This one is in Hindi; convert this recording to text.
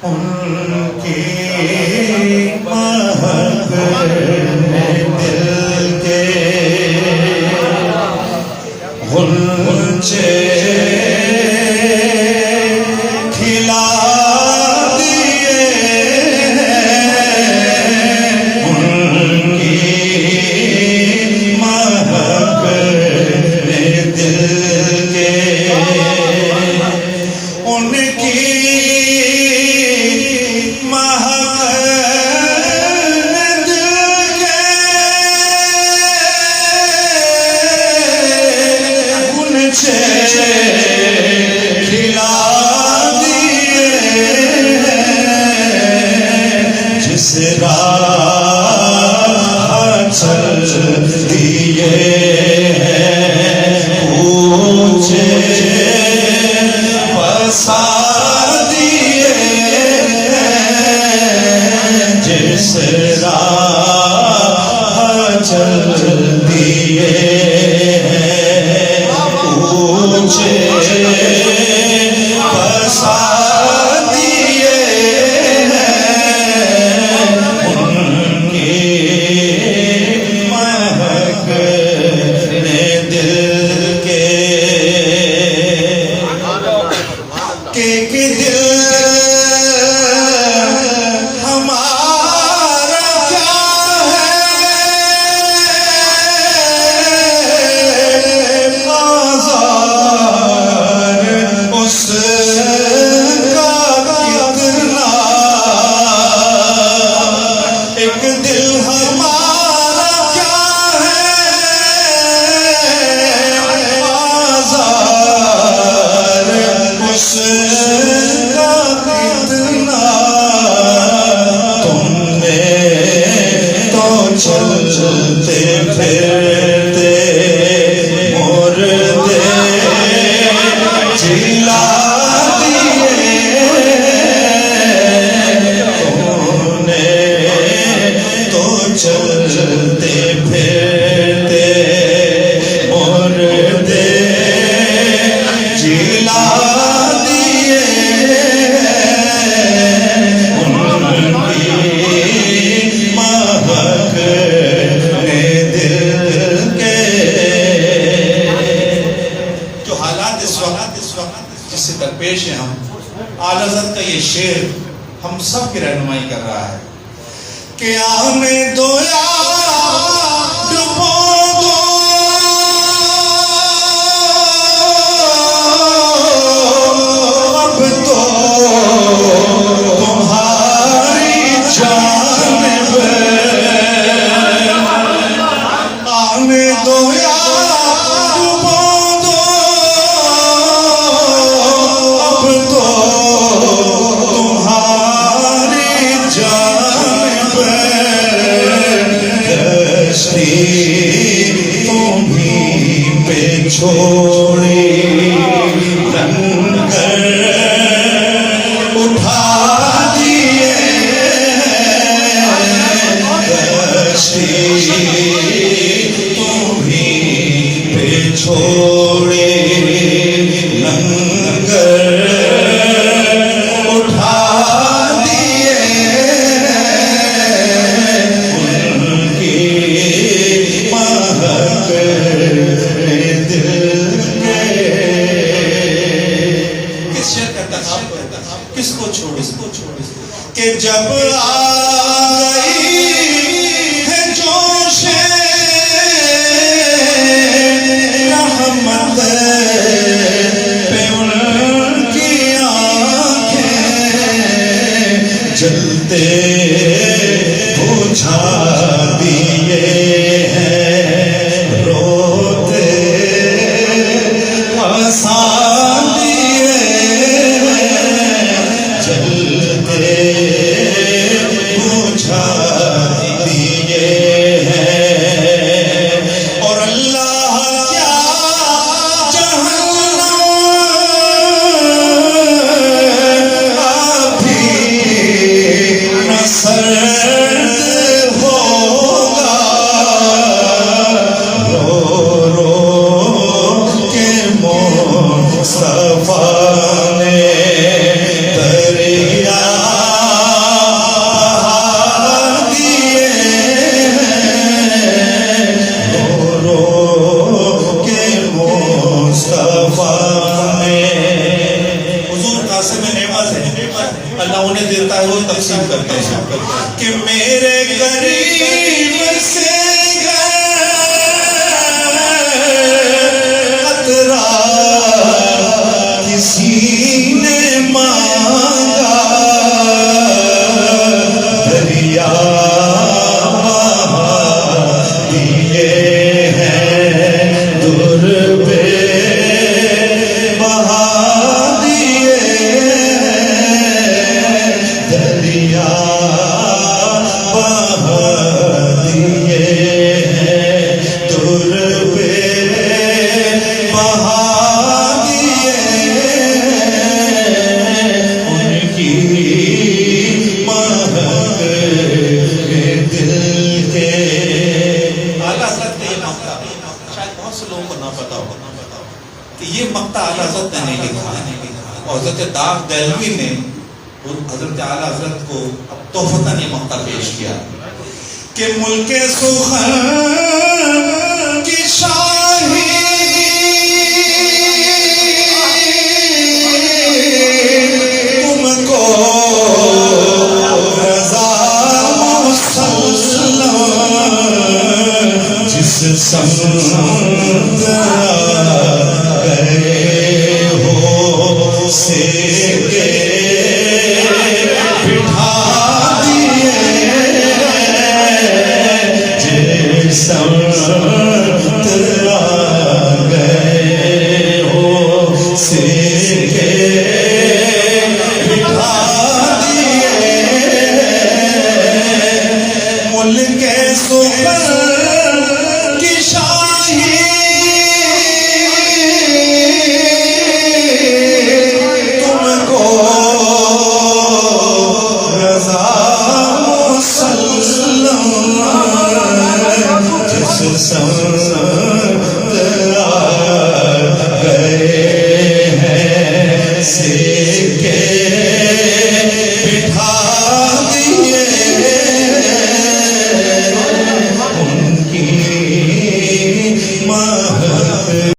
उनकी महक दिल के गुलचे खिला दिए उनकी महक दिल के उनकी खिला दिए जिस राह चल दिए ऊंचे बसा दिए जिस राह चल दिए बसा दिए उनकी महक दिल के दिल हमारा क्या चलते फिरते मुर्दे जिला दिए तूने तो चलते फिरते मुर्दे जिला दिए जिससे दरपेश है हम आला हज़रत का ये शेर हम सब की रहनुमाई कर रहा है कि हमें दो डुबो दो अब तो तुम्हारी जानिब हमें दो तुम्हीं पे छोड़ी लंगर उठा दिए तुम्हीं पे छोड़ी लंगर उठा दिए उनकी महक किसको छोड़ के जब आ गई है जोश रहमत पे उनकी आंखें जलते बुझा दिए हैं रोते हंसा बुझा दिए हैं और अल्लाह क्या जहन्नम अभी न अल्लाह उन्हें देता है, वो तकसीम करते हैं कि मेरे करीब से कतरा किसी ने मांगा, दरिया दिए हैं दुर्बे बहा दिए हैं, दरिया बहा दिए हैं दुर्बे बहा दिए हैं, उनकी महक दिल के। आला हज़रत ने ये मक्ता, शायद बहुत से लोगों को ना पता हो कि ये मक्ता आला हज़रत ने नहीं लिखा, और हज़रत दाग दहलवी ने हज़रत आला हज़रत को तोहफतन ये मक्ता पेश किया कि मुल्के सुखन की शाही तुमको रज़ा मुसल्लम जिस संग गए हो से के बिठा दिए, जिस संग गए हो से के बिठा दिए, मुल्के सुखन की शाही तुमको रज़ा मुसल्लम जिस संग